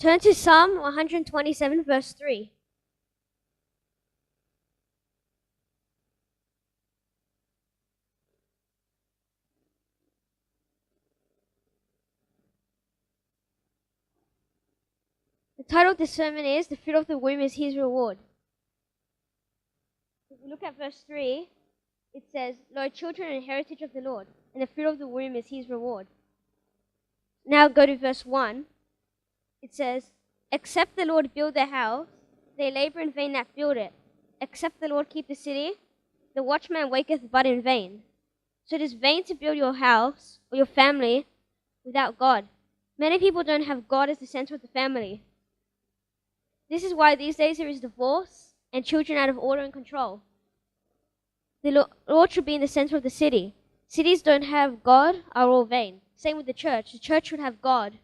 Turn to Psalm 127, verse 3. The title of this sermon is The Fruit of the Womb is His Reward. If you look at verse 3, it says, Lo, children are a heritage of the Lord, and the fruit of the womb is His reward. Now go to verse 1. It says, Except the Lord build the house, they labor in vain that build it. Except the Lord keep the city, the watchman waketh but in vain. So it is vain to build your house or your family without God. Many people don't have God as the center of the family. This is why these days there is divorce and children out of order and control. The Lord should be in the center of the city. Cities don't have God are all vain. Same with the church. The church should have God.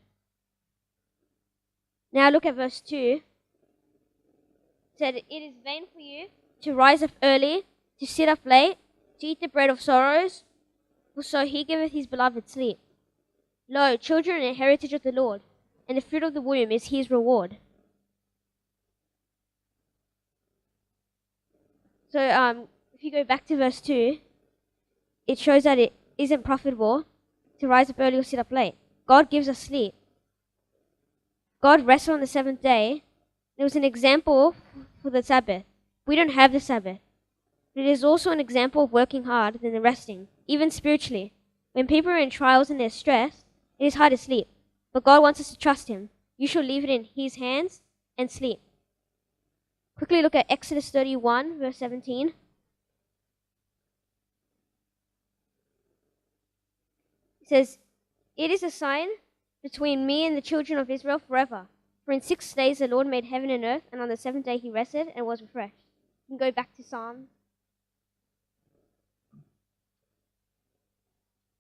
Now look at verse 2. It said, It is vain for you to rise up early, to sit up late, to eat the bread of sorrows, for so He giveth His beloved sleep. Lo, children are a heritage of the Lord, and the fruit of the womb is His reward. So if you go back to verse 2, it shows that it isn't profitable to rise up early or sit up late. God gives us sleep. God rested on the seventh day. It was an example for the Sabbath. We don't have the Sabbath. But it is also an example of working hard than the resting, even spiritually. When people are in trials and they're stressed, it is hard to sleep. But God wants us to trust Him. You shall leave it in His hands and sleep. Quickly look at Exodus 31, verse 17. It says, It is a sign between me and the children of Israel forever. For in 6 days the Lord made heaven and earth, and on the seventh day He rested and was refreshed. You can go back to Psalm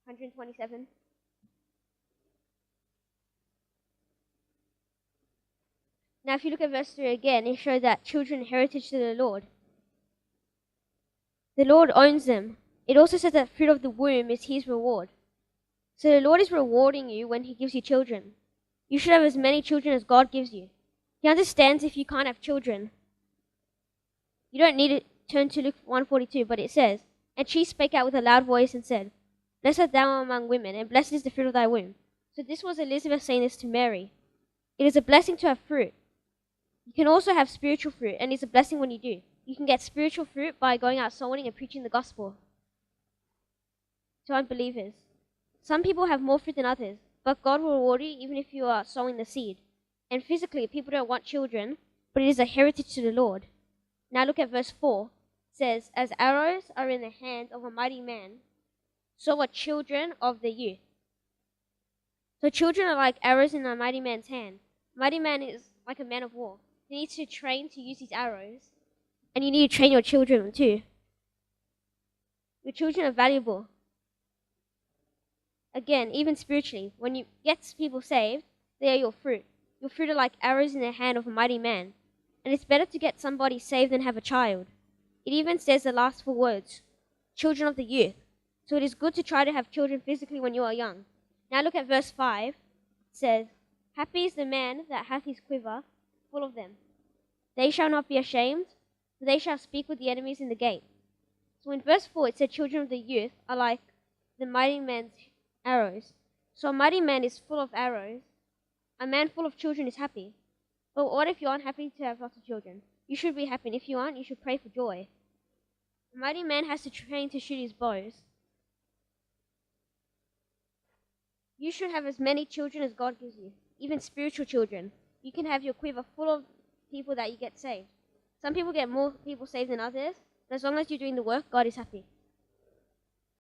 127. Now if you look at verse 3 again, it shows that children are heritage to the Lord. The Lord owns them. It also says that fruit of the womb is His reward. So the Lord is rewarding you when He gives you children. You should have as many children as God gives you. He understands if you can't have children. You don't need to turn to Luke 1:42, but it says, And she spake out with a loud voice and said, Blessed art thou among women, and blessed is the fruit of thy womb. So this was Elizabeth saying this to Mary. It is a blessing to have fruit. You can also have spiritual fruit, and it's a blessing when you do. You can get spiritual fruit by going out soul winning and preaching the gospel to unbelievers. Some people have more fruit than others, but God will reward you even if you are sowing the seed. And physically, people don't want children, but it is a heritage to the Lord. Now look at verse 4. It says, As arrows are in the hand of a mighty man, so are children of the youth. So children are like arrows in a mighty man's hand. A mighty man is like a man of war. He needs to train to use his arrows, and you need to train your children too. Your children are valuable. Again, even spiritually, when you get people saved, they are your fruit. Your fruit are like arrows in the hand of a mighty man. And it's better to get somebody saved than have a child. It even says the last 4 words, children of the youth. So it is good to try to have children physically when you are young. Now look at verse 5. It says, Happy is the man that hath his quiver full of them. They shall not be ashamed, for they shall speak with the enemies in the gate. So in verse 4 it said children of the youth are like the mighty man's arrows. So a mighty man is full of arrows. A man full of children is happy. But what if you aren't happy to have lots of children? You should be happy, and if you aren't, you should pray for joy. A mighty man has to train to shoot his bows. You should have as many children as God gives you, even spiritual children. You can have your quiver full of people that you get saved. Some people get more people saved than others, but as long as you're doing the work, God is happy.